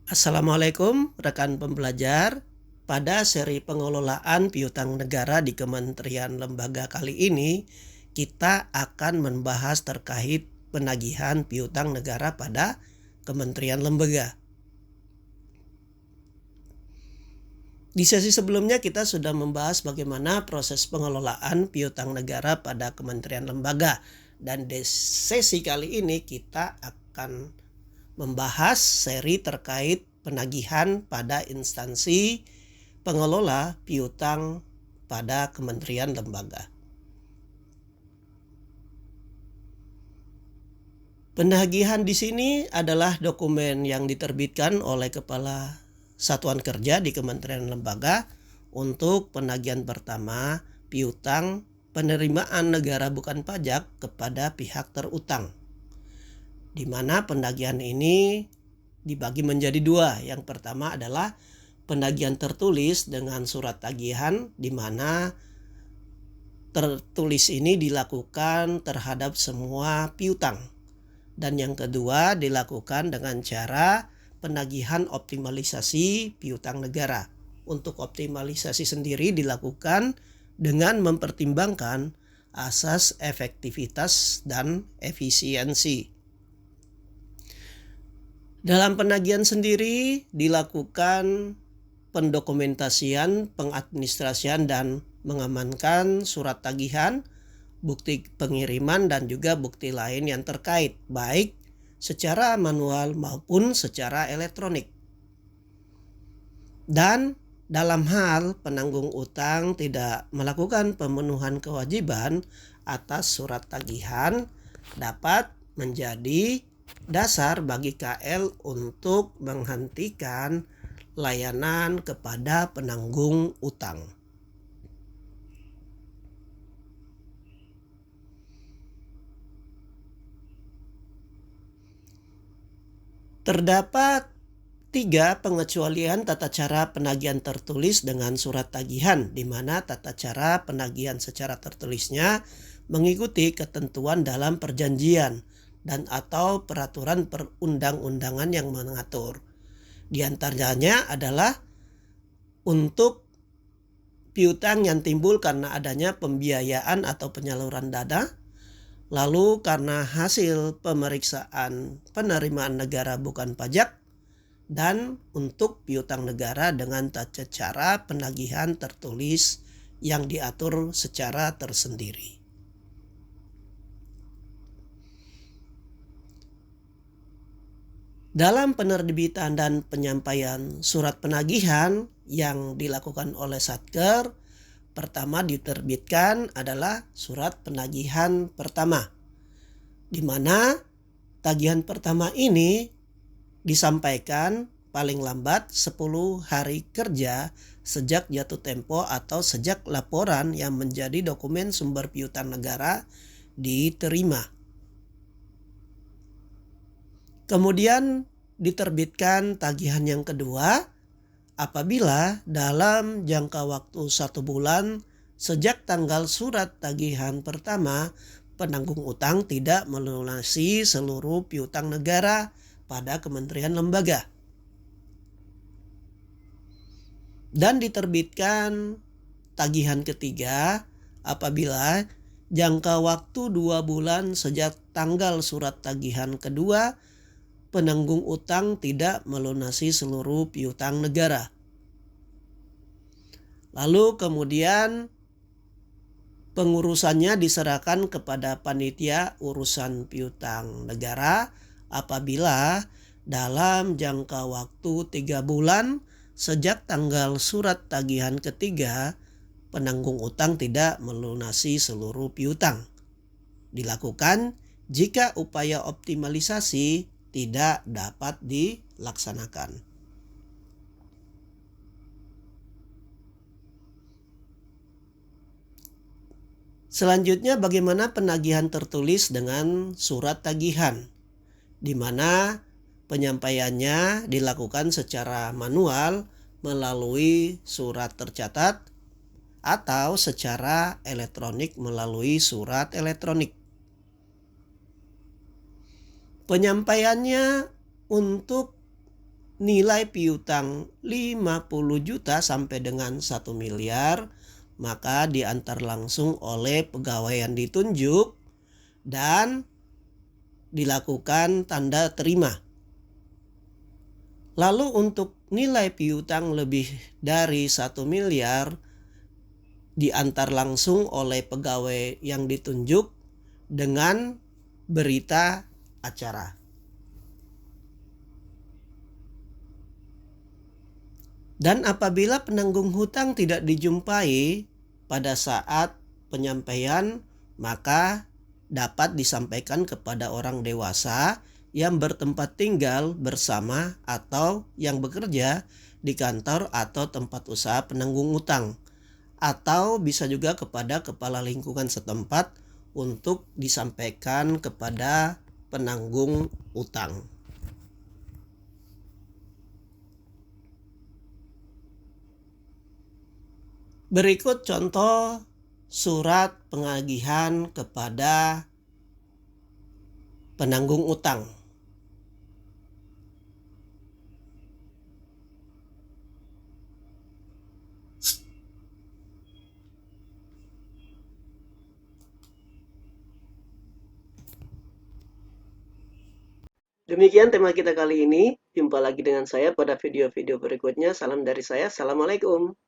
Assalamualaikum rekan pembelajar. Pada seri pengelolaan piutang negara di Kementerian Lembaga kali ini, kita akan membahas terkait penagihan piutang negara pada Kementerian Lembaga. Di sesi sebelumnya kita sudah membahas bagaimana proses pengelolaan piutang negara pada Kementerian Lembaga, dan di sesi kali ini kita akan membahas seri terkait penagihan pada instansi pengelola piutang pada Kementerian Lembaga. Penagihan di sini adalah dokumen yang diterbitkan oleh Kepala Satuan Kerja di Kementerian Lembaga untuk penagihan pertama piutang penerimaan negara bukan pajak kepada pihak terutang, di mana penagihan ini dibagi menjadi dua. Yang pertama adalah penagihan tertulis dengan surat tagihan, di mana tertulis ini dilakukan terhadap semua piutang. Dan yang kedua dilakukan dengan cara penagihan optimalisasi piutang negara. Untuk optimalisasi sendiri dilakukan dengan mempertimbangkan asas efektivitas dan efisiensi. Dalam penagihan sendiri dilakukan pendokumentasian, pengadministrasian, dan mengamankan surat tagihan, bukti pengiriman, dan juga bukti lain yang terkait, baik secara manual maupun secara elektronik. Dan dalam hal penanggung utang tidak melakukan pemenuhan kewajiban atas surat tagihan, dapat menjadi dasar bagi KL untuk menghentikan layanan kepada penanggung utang. Terdapat 3 pengecualian tata cara penagihan tertulis dengan surat tagihan, di mana tata cara penagihan secara tertulisnya mengikuti ketentuan dalam perjanjian dan atau peraturan perundang-undangan yang mengatur. Di antaranya adalah untuk piutang yang timbul karena adanya pembiayaan atau penyaluran dana, lalu karena hasil pemeriksaan penerimaan negara bukan pajak, dan untuk piutang negara dengan tata cara penagihan tertulis yang diatur secara tersendiri. Dalam penerbitan dan penyampaian surat penagihan yang dilakukan oleh Satker, pertama diterbitkan adalah surat penagihan pertama, di mana tagihan pertama ini disampaikan paling lambat 10 hari kerja sejak jatuh tempo atau sejak laporan yang menjadi dokumen sumber piutang negara diterima. Kemudian diterbitkan tagihan yang kedua apabila dalam jangka waktu 1 bulan sejak tanggal surat tagihan pertama penanggung utang tidak melunasi seluruh piutang negara pada Kementerian Lembaga. Dan diterbitkan tagihan ketiga apabila jangka waktu 2 bulan sejak tanggal surat tagihan kedua penanggung utang tidak melunasi seluruh piutang negara. Lalu kemudian pengurusannya diserahkan kepada panitia urusan piutang negara apabila dalam jangka waktu 3 bulan sejak tanggal surat tagihan ketiga penanggung utang tidak melunasi seluruh piutang. Dilakukan jika upaya optimalisasi tidak dapat dilaksanakan. Selanjutnya bagaimana penagihan tertulis dengan surat tagihan, di mana Penyampaiannya dilakukan secara manual melalui surat tercatat atau secara elektronik melalui surat elektronik. Penyampaiannya untuk nilai piutang 50 juta sampai dengan 1 miliar, maka diantar langsung oleh pegawai yang ditunjuk dan dilakukan tanda terima. Lalu untuk nilai piutang lebih dari 1 miliar diantar langsung oleh pegawai yang ditunjuk dengan berita acara. Dan apabila penanggung hutang tidak dijumpai pada saat penyampaian, maka dapat disampaikan kepada orang dewasa yang bertempat tinggal bersama atau yang bekerja di kantor atau tempat usaha penanggung utang, atau bisa juga kepada kepala lingkungan setempat untuk disampaikan kepada penanggung utang. Berikut contoh surat pengagihan kepada penanggung utang. Demikian tema kita kali ini. Jumpa lagi dengan saya pada video-video berikutnya. Salam dari saya. Assalamualaikum.